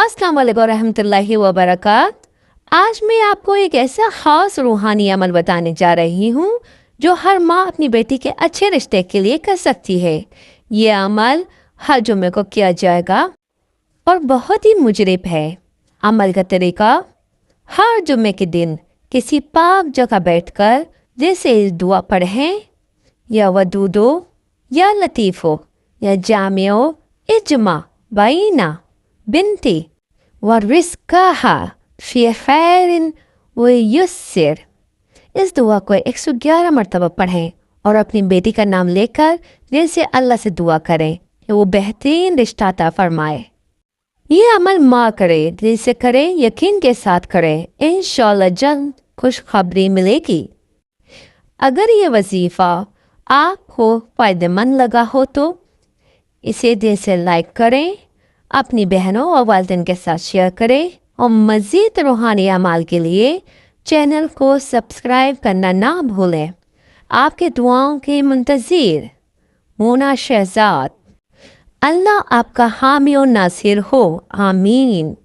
अस्सलाम वालेकुम रहमतुल्लाहि व बरकात। आज मैं आपको एक ऐसा ख़ास रूहानी अमल बताने जा रही हूँ जो हर माँ अपनी बेटी के अच्छे रिश्ते के लिए कर सकती है। ये अमल हर जुम्मे को किया जाएगा और बहुत ही मुजरिब है। अमल का तरीका, हर जुम्मे के दिन किसी पाक जगह बैठकर जैसे दुआ पढ़ें, या वदूदो या लतीफ़ो या जामियो इजमा बाइना बिनती व रिस्काहा फी खैरिन व युस्सिर। इस दुआ को 111 मरतबा पढ़ें और अपनी बेटी का नाम लेकर दिल से अल्लाह से दुआ करें कि वो बेहतरीन रिश्ता अता फरमाए। ये अमल माँ करे, दिल से करे, यकीन के साथ करे, इंशाअल्लाह जल्द खुशखबरी मिलेगी। अगर ये वजीफ़ा आपको फ़ायदेमंद लगा हो तो इसे दिल से लाइक करें, अपनी बहनों और वालिदैन के साथ शेयर करें और मज़ीद रूहानी अमाल के लिए चैनल को सब्सक्राइब करना ना भूलें। आपके दुआओं के मुंतज़िर मोना शहजाद। अल्लाह आपका हामी और नासिर हो। आमीन।